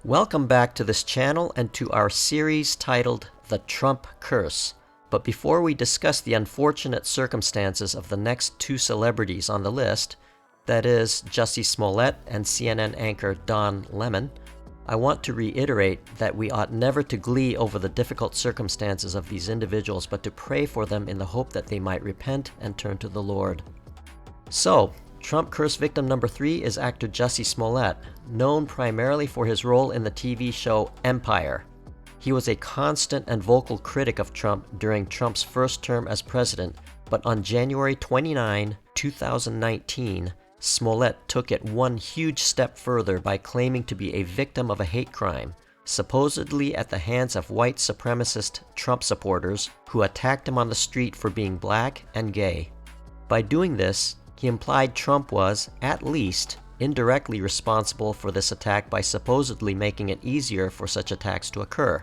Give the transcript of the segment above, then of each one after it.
Welcome back to this channel and to our series titled The Trump Curse. But before we discuss the unfortunate circumstances of the next two celebrities on the list, that is, Jussie Smollett and CNN anchor Don Lemon, I want to reiterate that we ought never to glee over the difficult circumstances of these individuals, but to pray for them in the hope that they might repent and turn to the Lord. So, Trump curse victim number 3 is actor Jussie Smollett, known primarily for his role in the TV show Empire. He was a constant and vocal critic of Trump during Trump's first term as president, but on January 29, 2019, Smollett took it one huge step further by claiming to be a victim of a hate crime, supposedly at the hands of white supremacist Trump supporters who attacked him on the street for being black and gay. By doing this, he implied Trump was, at least, indirectly responsible for this attack by supposedly making it easier for such attacks to occur.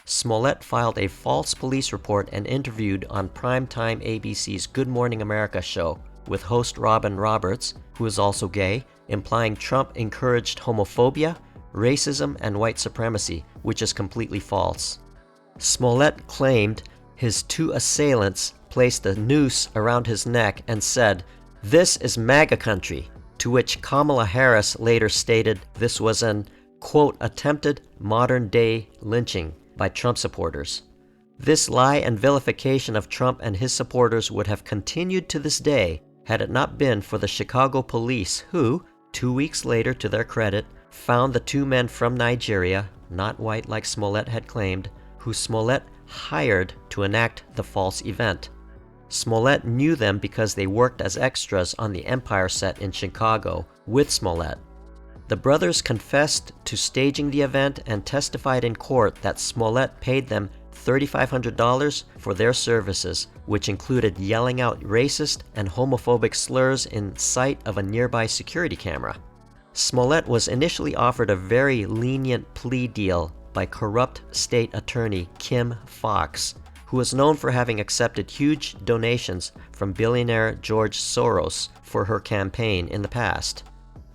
Smollett filed a false police report and interviewed on primetime ABC's Good Morning America show with host Robin Roberts, who is also gay, implying Trump encouraged homophobia, racism, and white supremacy, which is completely false. Smollett claimed his two assailants placed a noose around his neck and said, "This is MAGA country," to which Kamala Harris later stated this was an, quote, attempted modern-day lynching by Trump supporters. This lie and vilification of Trump and his supporters would have continued to this day had it not been for the Chicago police who, 2 weeks later to their credit, found the two men from Nigeria, not white like Smollett had claimed, who Smollett hired to enact the false event. Smollett knew them because they worked as extras on the Empire set in Chicago with Smollett. The brothers confessed to staging the event and testified in court that Smollett paid them $3,500 for their services, which included yelling out racist and homophobic slurs in sight of a nearby security camera. Smollett was initially offered a very lenient plea deal by corrupt state attorney Kim Foxx, who was known for having accepted huge donations from billionaire George Soros for her campaign in the past.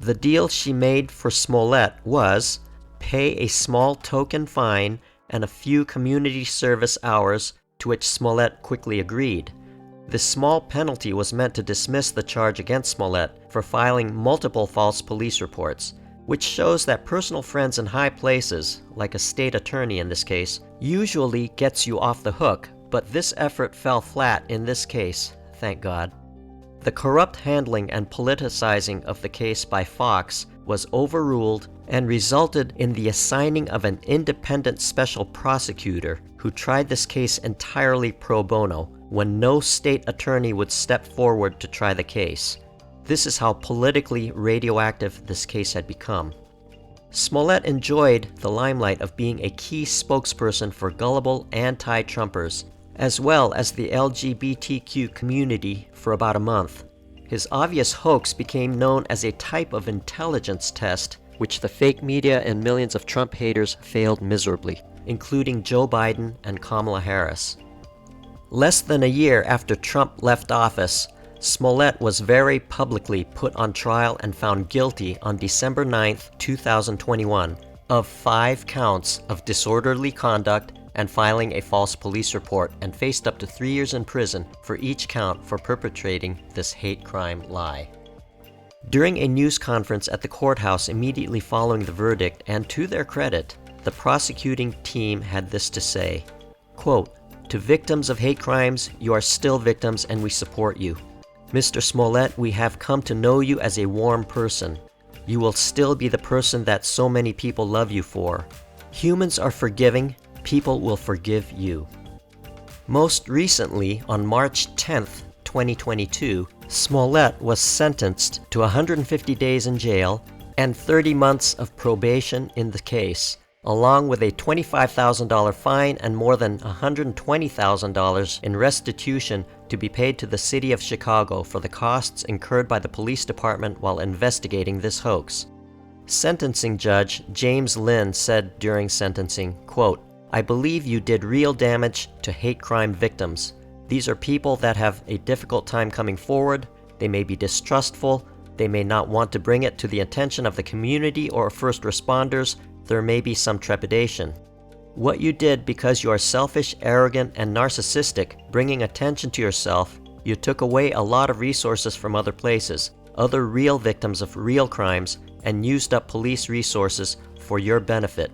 The deal she made for Smollett was pay a small token fine and a few community service hours, to which Smollett quickly agreed. This small penalty was meant to dismiss the charge against Smollett for filing multiple false police reports, which shows that personal friends in high places, like a state attorney in this case, usually gets you off the hook, but this effort fell flat in this case, thank God. The corrupt handling and politicizing of the case by Fox was overruled and resulted in the assigning of an independent special prosecutor who tried this case entirely pro bono when no state attorney would step forward to try the case. This is how politically radioactive this case had become. Smollett enjoyed the limelight of being a key spokesperson for gullible anti-Trumpers, as well as the LGBTQ community for about a month. His obvious hoax became known as a type of intelligence test, which the fake media and millions of Trump haters failed miserably, including Joe Biden and Kamala Harris. Less than a year after Trump left office, Smollett was very publicly put on trial and found guilty on December 9, 2021, of 5 counts of disorderly conduct and filing a false police report, and faced up to 3 years in prison for each count for perpetrating this hate crime lie. During a news conference at the courthouse immediately following the verdict, and to their credit, the prosecuting team had this to say, quote, "To victims of hate crimes, you are still victims and we support you. Mr. Smollett, we have come to know you as a warm person. You will still be the person that so many people love you for. Humans are forgiving. People will forgive you." Most recently, on March 10th, 2022, Smollett was sentenced to 150 days in jail and 30 months of probation in the case, along with a $25,000 fine and more than $120,000 in restitution to be paid to the city of Chicago for the costs incurred by the police department while investigating this hoax. Sentencing Judge James Lynn said during sentencing, quote, "I believe you did real damage to hate crime victims. These are people that have a difficult time coming forward. They may be distrustful. They may not want to bring it to the attention of the community or first responders, there may be some trepidation. What you did because you are selfish, arrogant, and narcissistic, bringing attention to yourself, you took away a lot of resources from other places, other real victims of real crimes, and used up police resources for your benefit.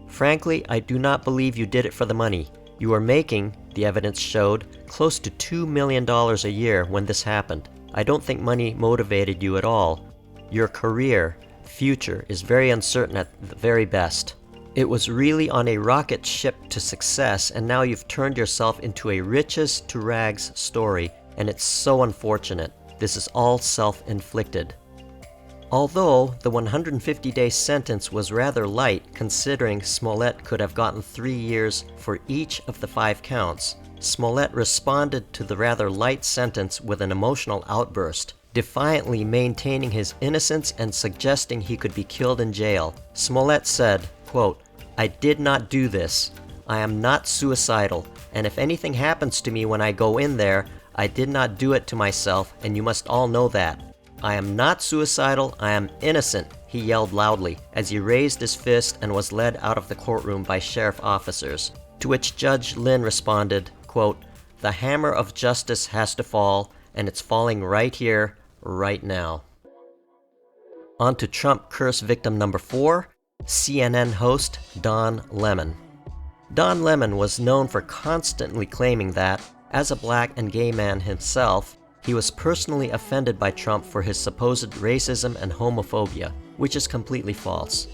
Frankly, I do not believe you did it for the money. You were making, the evidence showed, close to $2 million a year when this happened. I don't think money motivated you at all. Your career, future, is very uncertain at the very best. It was really on a rocket ship to success, and now you've turned yourself into a riches to rags story, and it's so unfortunate. This is all self-inflicted. Although the 150-day sentence was rather light considering Smollett could have gotten 3 years for each of the 5 counts, Smollett responded to the rather light sentence with an emotional outburst, defiantly maintaining his innocence and suggesting he could be killed in jail. Smollett said, quote, "I did not do this. I am not suicidal, and if anything happens to me when I go in there, I did not do it to myself, and you must all know that. I am not suicidal, I am innocent," he yelled loudly as he raised his fist and was led out of the courtroom by sheriff officers. To which Judge Lynn responded, quote, "The hammer of justice has to fall, and it's falling right here, right now." On to Trump curse victim number 4, CNN host Don Lemon. Don Lemon was known for constantly claiming that, as a black and gay man himself, he was personally offended by Trump for his supposed racism and homophobia, which is completely false.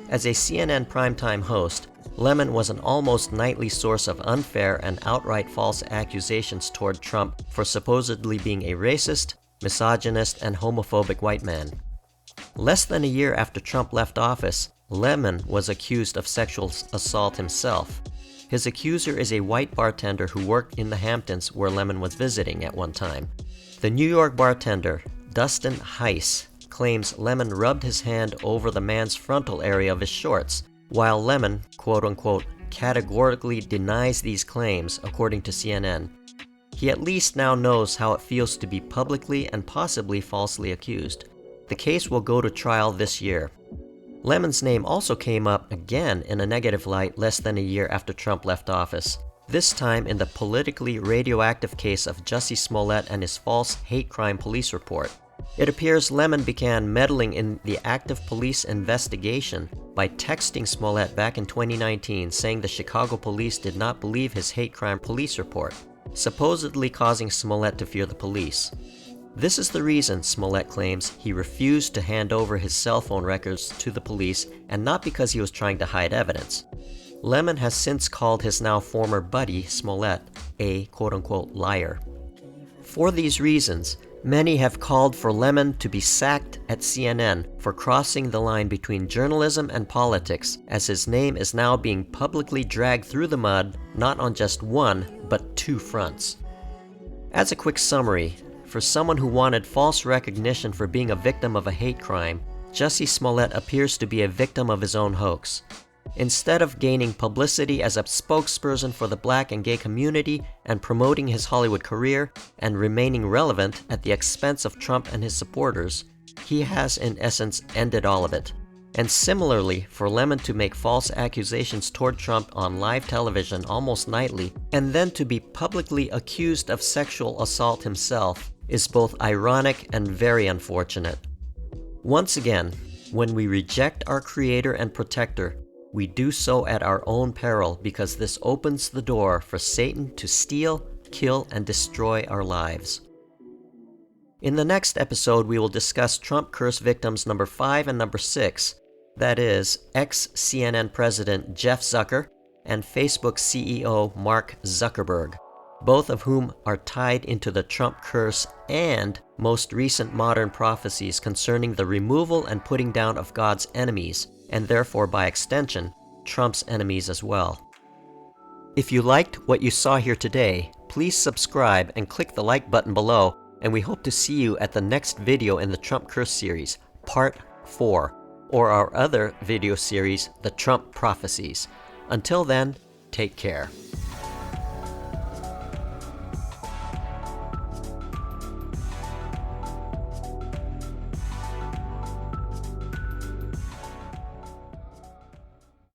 As a CNN primetime host, Lemon was an almost nightly source of unfair and outright false accusations toward Trump for supposedly being a racist, misogynist, and homophobic white man. Less than a year after Trump left office, Lemon was accused of sexual assault himself. His accuser is a white bartender who worked in the Hamptons where Lemon was visiting at one time. The New York bartender, Dustin Heiss, claims Lemon rubbed his hand over the man's frontal area of his shorts, while Lemon, quote-unquote, categorically denies these claims, according to CNN. He at least now knows how it feels to be publicly and possibly falsely accused. The case will go to trial this year. Lemon's name also came up again in a negative light less than a year after Trump left office, this time in the politically radioactive case of Jussie Smollett and his false hate crime police report. It appears Lemon began meddling in the active police investigation by texting Smollett back in 2019 saying the Chicago police did not believe his hate crime police report, supposedly causing Smollett to fear the police. This is the reason, Smollett claims, he refused to hand over his cell phone records to the police, and not because he was trying to hide evidence. Lemon has since called his now former buddy, Smollett, a quote-unquote liar. For these reasons, many have called for Lemon to be sacked at CNN for crossing the line between journalism and politics, as his name is now being publicly dragged through the mud, not on just one, but 2 fronts. As a quick summary, for someone who wanted false recognition for being a victim of a hate crime, Jussie Smollett appears to be a victim of his own hoax. Instead of gaining publicity as a spokesperson for the black and gay community and promoting his Hollywood career and remaining relevant at the expense of Trump and his supporters, he has in essence ended all of it. And similarly, for Lemon to make false accusations toward Trump on live television almost nightly, and then to be publicly accused of sexual assault himself, is both ironic and very unfortunate. Once again, when we reject our Creator and Protector, we do so at our own peril because this opens the door for Satan to steal, kill, and destroy our lives. In the next episode, we will discuss Trump curse victims number 5 and number 6, that is, ex-CNN President Jeff Zucker and Facebook CEO Mark Zuckerberg, both of whom are tied into the Trump curse and most recent modern prophecies concerning the removal and putting down of God's enemies, and therefore by extension, Trump's enemies as well. If you liked what you saw here today, please subscribe and click the like button below, and we hope to see you at the next video in the Trump Curse series, Part 4, or our other video series, The Trump Prophecies. Until then, take care.